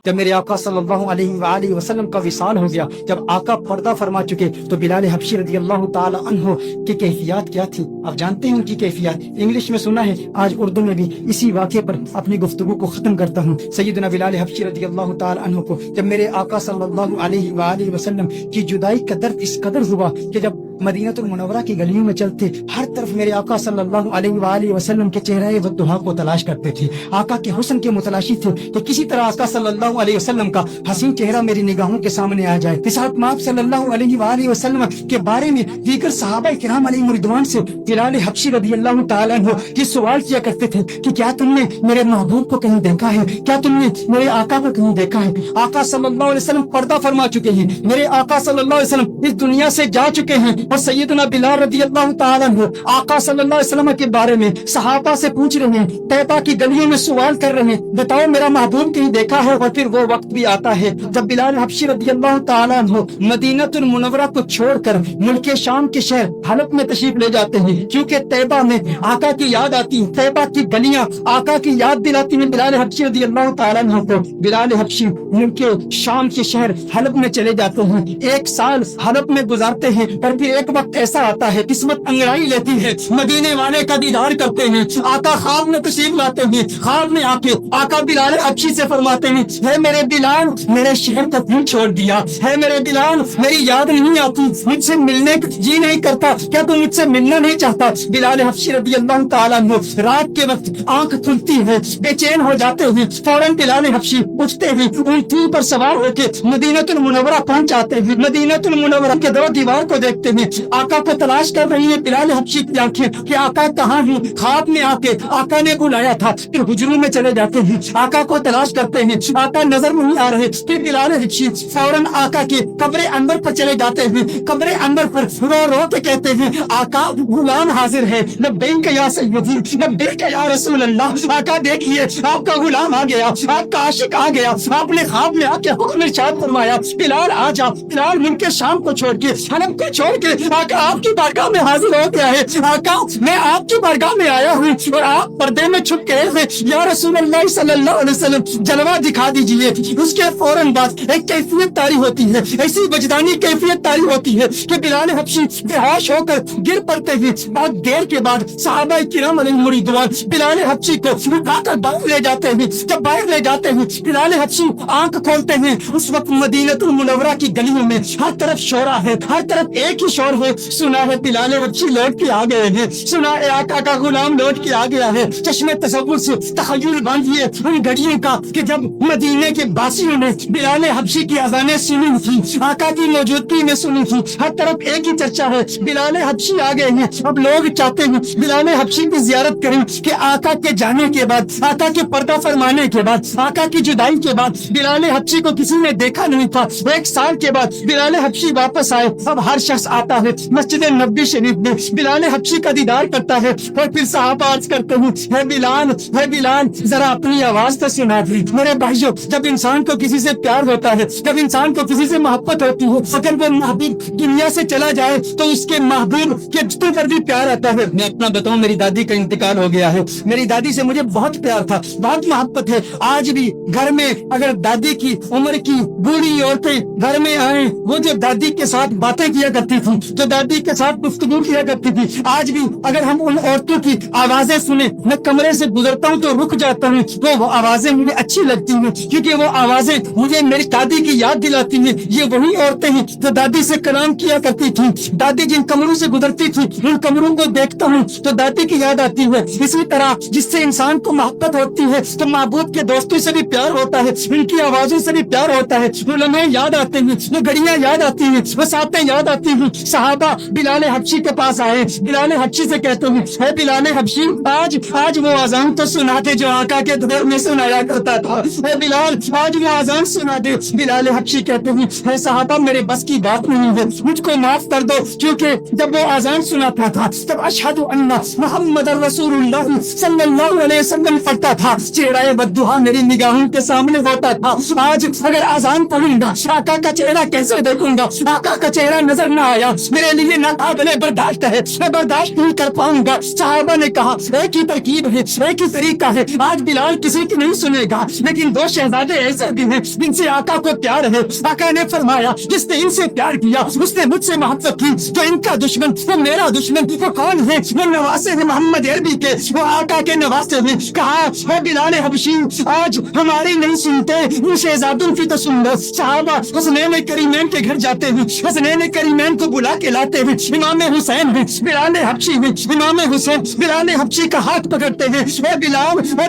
جب میرے آقا صلی اللہ علیہ وآلہ وسلم کا وصال ہو گیا، جب آقا پردہ فرما چکے، تو بلال حبشی رضی اللہ تعالی عنہ کی کیفیات کیا تھی آپ جانتے ہیں؟ ان کی کیفیات انگلش میں سنا ہے، آج اردو میں بھی اسی واقعے پر اپنی گفتگو کو ختم کرتا ہوں۔ سیدنا بلال حبشی رضی اللہ تعالی عنہ کو جب میرے آقا صلی اللہ علیہ وآلہ وسلم کی جدائی کا درد اس قدر ہوا کہ جب مدینہ المنورہ کی گلیوں میں چلتے، ہر طرف میرے آقا صلی اللہ علیہ وآلہ وسلم کے چہرے والضحیٰ کو تلاش کرتے تھے، آقا کے حسن کے متلاشی تھے کہ کسی طرح آقا صلی اللہ علیہ وسلم کا حسین چہرہ میری نگاہوں کے سامنے آ جائے۔ اس حضرت مآب صلی اللہ علیہ وآلہ وسلم کے بارے میں دیگر صحابہ کرام علیہ رضوان سے بلال حبشی رضی اللہ تعالیٰ عنہ یہ سوال کیا کرتے تھے کہ کیا تم نے میرے محبوب کو کہیں دیکھا ہے؟ کیا تم نے میرے آقا کو کہیں دیکھا ہے؟ آقا صلی اللہ علیہ وسلم پردہ فرما چکے ہیں، میرے آقا صلی اللہ علیہ وسلم اس دنیا سے جا چکے ہیں، اور سیدنا بلال رضی اللہ تعالیٰ عنہ آقا صلی اللہ علیہ وسلم کے بارے میں صحابہ سے پوچھ رہے ہیں، طیبہ کی گلیوں میں سوال کر رہے ہیں، بتاؤ میرا محبوب کہیں دیکھا ہے؟ اور پھر وہ وقت بھی آتا ہے جب بلال حبشی رضی اللہ تعالیٰ عنہ مدینہ المنورہ کو چھوڑ کر ملک شام کے شہر حلب میں تشریف لے جاتے ہیں، کیونکہ طیبہ میں آقا کی یاد آتی ہے، طیبہ کی گلیاں آقا کی یاد دلاتی ہیں بلال حبشی رضی اللہ تعالیٰ عنہ کو۔ بلال حبشی ملک شام کے شہر حلب میں چلے جاتے ہیں، 1 سال حلب میں گزارتے ہیں، اور پھر ایک وقت ایسا آتا ہے، قسمت انگڑائی لیتی ہے، مدینے والے کا دیدار کرتے ہیں، آقا خواب میں تشریف لاتے ہیں، خواب میں آ کے آقا بلال حبشی سے فرماتے ہیں، ہے میرے بلال میرے شہر کا کیوں چھوڑ دیا؟ ہے میرے بلال میری یاد نہیں آتی؟ مجھ سے ملنے جی نہیں کرتا؟ کیا تم مجھ سے ملنا نہیں چاہتا؟ بلال حبشی رضی اللہ تعالیٰ عنہ رات کے وقت آنکھ کھلتی ہے، بے چین ہو جاتے ہیں، فوراً بلال حبشی اٹھتے ہیں، اونٹوں پر سوار ہو کے مدینہ المنورہ پہنچ جاتے ہیں، مدینہ المنورہ کے دو دیوار کو دیکھتے ہیں، آقا کو تلاش کر رہی ہیں بلال حبشی کی آنکھیں کہ آقا کہاں ہیں؟ خواب میں آ کے آقا نے بلایا تھا، پھر حجروں میں چلے جاتے ہیں، آقا کو تلاش کرتے ہیں، آقا نظر نہیں آ رہے، پھر بلال حبشی فوراً آقا کے قبر انور پر چلے جاتے ہیں، قبر انور پر رو رو کے کہتے ہیں، آقا غلام حاضر ہے، لبیک یا سیدی لبیک یا رسول اللہ۔ آقا دیکھیے آپ کا غلام آ گیا، آپ کا عاشق آ گیا، آپ نے خواب میں آ کے حکم ارشاد فرمایا بلال آ جا۔ بلال ملک شام کو چھوڑ کے حلب کو چھوڑ کے آقا آپ کی بارگاہ میں حاضر ہو گیا ہے، آقا میں آپ کی بارگاہ میں آیا ہوں، اور آپ پردے میں چھپ گئے ہیں، یا رسول اللہ صلی اللہ علیہ وسلم جلوہ دکھا دیجئے۔ اس کے فوراً بعد ایک کیفیت طاری ہوتی ہے، ایسی وجدانی کیفیت طاری ہوتی ہے کہ بلال حبشی بے ہوش ہو کر گر پڑتے ہیں۔ بہت دیر کے بعد صحابہ کرام علیہ رضوان بلال حبشی کو اٹھا کر باہر لے جاتے ہیں، جب باہر لے جاتے ہیں بلال حبشی آنکھ کھولتے ہیں، اس وقت مدینہ المنورہ کی گلیوں میں ہر طرف شورا ہے، ہر طرف ایک ہی شور ہے، سنا ہے بلال حبشی لوٹ کے آ گئے ہیں، سنا ہے آقا کا غلام لوٹ کے آ گیا ہے۔ چشمے تصور سے تخیل باندھیے ان گھڑیوں کا کہ جب مدینے کے باسیوں نے بلال حبشی کی اذانیں سنی تھی، آقا کی موجودگی میں سنی تھی، ہر طرف ایک ہی چرچا ہے بلال حبشی آ گئے ہیں۔ اب لوگ چاہتے ہیں بلال حبشی کی زیارت کریں کہ آقا کے جانے کے بعد، آقا کے پردہ فرمانے کے بعد، آقا کی جدائی کے بعد بلال حبشی کو کسی نے دیکھا نہیں تھا، 1 سال کے بعد بلال حبشی واپس آئے۔ اب ہر شخص آتا ہے مسجد نبوی شریف میں بلال حبشی کا دیدار کرتا ہے، اور پھر صحابہ عرض کرتے ہیں، ہے بلال ذرا اپنی آواز تو سنا دی۔ میرے بھائیو، جب انسان کو کسی سے پیار ہوتا ہے، جب انسان کو کسی سے محبت ہوتی ہے، اگر وہ محبوب دنیا سے چلا جائے تو اس کے محبوب کے جسم پر بھی پیار آتا ہے۔ میں اپنا بتاؤں، میری دادی کا انتقال ہو گیا ہے، میری دادی سے مجھے بہت پیار تھا، بہت محبت ہے۔ آج بھی گھر میں اگر دادی کی عمر کی بوڑھی عورتیں گھر میں آئیں، وہ جو دادی کے ساتھ باتیں کیا کرتی تھی، جو دادی کے ساتھ گفتگو کیا کرتی تھی، آج بھی اگر ہم ان عورتوں کی آوازیں سنیں، میں کمرے سے گزرتا ہوں تو رک جاتا ہوں، وہ آوازیں مجھے اچھی لگتی ہیں، کیونکہ وہ آوازیں مجھے میری دادی کی یاد دلاتی ہیں۔ یہ وہی عورتیں ہیں جو دادی سے کلام کیا کرتی تھی، دادی جن کمروں سے گزرتی تھی، ان کمروں کو دیکھتا ہوں تو دادی کی یاد آتی ہے۔ اسی طرح جس سے انسان کو محبت ہوتی ہے تو معبود کے دوستوں سے بھی پیار ہوتا ہے، ان کی آوازوں سے بھی پیار ہوتا ہے، وہ لمحے یاد آتے ہیں، وہ گھڑیاں یاد آتی ہیں، وہ ساتیں یاد آتی ہیں۔ صحابہ بلال حبشی کے پاس آئے، بلال حبشی سے کہتے ہیں، اے بلال حبشی آج وہ اذان تو سنا دے جو آقا کے دور میں سنایا کرتا تھا، اے بلال آج وہ اذان سنا دے۔ بلال حبشی کہتے ہیں، اے صحابہ میرے بس کی بات نہیں ہے، مجھ کو معاف کر دو، کیونکہ جب وہ اذان سناتا تھا تب اشہد ان محمد رسول اللہ صلی اللہ علیہ وسلم پڑھتا تھا، چہرہ بددعا میری نگاہوں کے سامنے ہوتا تھا۔ آج اگر اذان پڑھوں گا آقا کا چہرہ کیسے دیکھوں گا؟ آقا کا چہرہ نظر نہ آیا، میرے لیے ناقابل برداشت ہے، میں برداشت نہیں کر پاؤں گا۔ صحابہ نے کہا ایک ہی ترکیب ہے، ایک ہی طریقہ ہے، آج بلال کسی کی نہیں سنے گا، لیکن دو شہزادے ایسے بھی ہیں جن سے آقا کو پیار ہے۔ آقا نے فرمایا جس نے ان سے پیار کیا اس نے مجھ سے محبت کی، تو ان کا دشمن وہ میرا دشمن، وہ کون ہے؟ وہ نواسے ہیں محمد عربی کے، وہ آقا کے نواسے ہیں۔ کہا اے بلال حبشی آج ہماری نہیں سنتے، ان شہزادوں کی تو سن لو۔ صحابہ حسنین کریمین کے گھر جاتے ہیں، حسنین کریمین کو بلا کے لاتے ہیں، امام حسین ہیں، بلال حبشی ہیں، امام حسین بلال حبشی کا ہاتھ پکڑتے ہیں۔ اے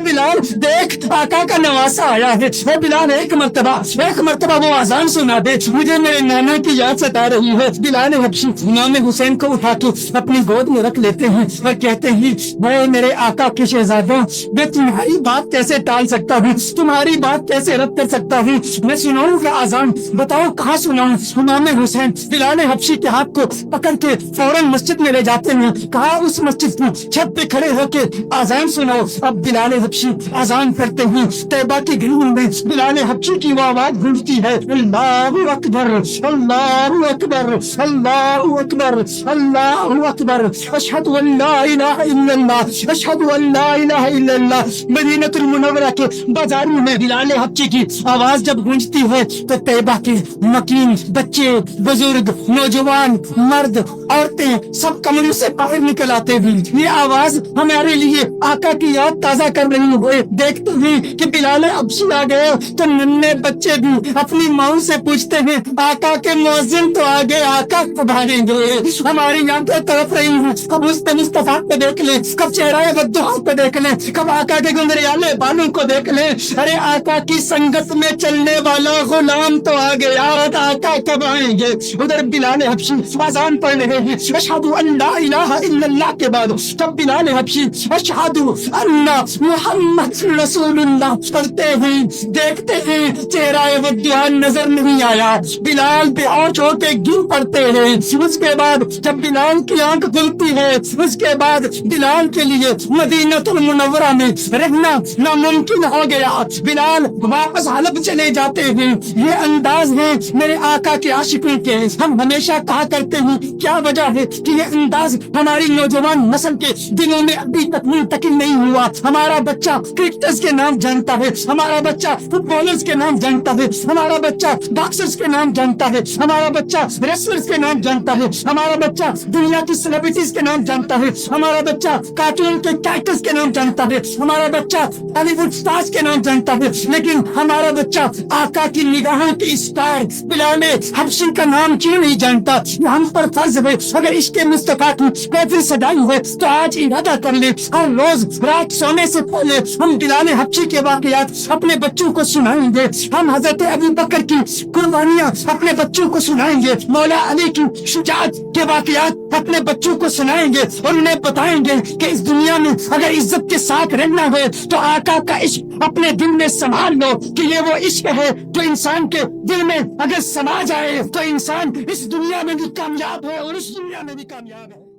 بلال دیکھ آقا کا نواسا آیا ہے۔ اے بلال ایک مرتبہ وہ آزان سنا دے، مجھے میرے نانا کی یاد ستا رہی ہے۔ بلال حبشی امام حسین کو اٹھا کے اپنی گود میں رکھ لیتے ہیں اور کہتے ہیں اے میرے آقا کے شہزادوں، میں تمہاری بات کیسے ٹال سکتا ہوں، تمہاری بات کیسے رد کر سکتا ہوں، میں سناؤں گا آزان، بتاؤ کہاں سناؤں؟ امام حسین بلال حبشی کے ہاتھ کو پکڑ کے فوراً مسجد میں لے جاتے ہیں، کہا اس مسجد کی چھت پہ کھڑے ہو کے آزان سناؤ۔ اب بلال حبشی آزان کرتے ہیں، طیبہ کی گھڑیوں میں بلال حبشی کی وہ آواز گونجتی ہے، اللہ اکبر اللہ اکبر اللہ اکبر اللہ اکبر، اشہد ان لا الہ الا اللہ اشہد ان لا الہ الا اللہ۔ مدینہ المنورہ کے بازاروں میں بلال حبشی کی آواز جب گونجتی ہے تو طیبہ کے مکین بچے بزرگ نوجوان مرد عورتیں سب کمروں سے باہر نکل آتے ہیں۔ یہ آواز ہمارے لیے آقا کی یاد تازہ کر رہی ہوئے، دیکھتے ہیں کہ بلال حبشی آ گئے تو ننھے بچے بھی اپنی ماں سے پوچھتے ہیں آقا کے مؤذن تو آ گئے، آقا کب آئیں گے؟ ہماری آنکھیں تڑپ رہی ہیں، کب اس مصطفیٰ پہ دیکھ لیں، کب چہرہ بددعا پہ دیکھ لیں، کب آقا کے گنگریالے بالوں کو دیکھ لیں۔ ارے آقا کی سنگت میں چلنے والا غلام تو آ گیا، آقا کب آئیں گے؟ ادھر بلال حبشی آزان پڑھ رہے ہیں، اشہد ان لا الہ الا اللہ کے بعد تب بلال حبشی اشہد ان محمد رسول اللہ پڑھتے ہیں، دیکھتے ہیں چہرہ بددعا نظر نہیں آیا، بلال بے ہوش ہو کے گر پڑتے ہیں۔ اس کے بعد جب بلال کی آنکھ کھلتی ہے اس کے بعد بلال کے لیے مدینہ المنورہ میں رہنا ناممکن ہو گیا، بلال واپس حلب چلے جاتے ہیں۔ یہ انداز ہے میرے آقا کے عاشقوں کے، ہم ہمیشہ کہا کرتے ہیں کیا وجہ ہے کہ یہ انداز ہماری نوجوان نسل کے دلوں میں ابھی تک منتقل نہیں ہوا۔ ہمارا بچہ کرکٹرز کے نام جانتا ہے، ہمارا بچہ فٹ بالرز کے نام جانتا ہے، ہمارا بچہ باکسرز کے نام جانتا ہے، ہمارا بچہ ریسلرز کے نام جانتا ہے، ہمارا بچہ دنیا کی سیلیبریٹیز کے نام جانتا ہے، ہمارا بچہ کارٹون کے کیریکٹرز کے نام جانتا ہے، ہمارا بچہ ہالی ووڈ سٹارز کے نام جانتا ہے، لیکن ہمارا بچہ آقا کی نگاہوں کی اسٹار بلال حبشی کا نام کیوں نہیں جانتا؟ ہم پر فرض ہے اگر عشق مصطفیٰ کی محفل سجائی ہوئے تو آج ارادہ کر لیں ہر روز رات سونے سے پہلے ہم بلال حبشی کے واقعات اپنے بچوں کو سنائیں گے، ہم حضرت ابو بکر کی قربانیاں اپنے بچوں کو سنائیں گے، مولا علی کی شجاعت کے واقعات اپنے بچوں کو سنائیں گے اور انہیں بتائیں گے کہ اس دنیا میں اگر عزت کے ساتھ رہنا ہے تو آقا کا عشق اپنے دل میں سنبھال لو کہ یہ وہ عشق ہے جو انسان کے دل میں اگر سما جائے تو انسان اس دنیا میں بھی کامیاب ہے اور اس دنیا میں بھی کامیاب ہے۔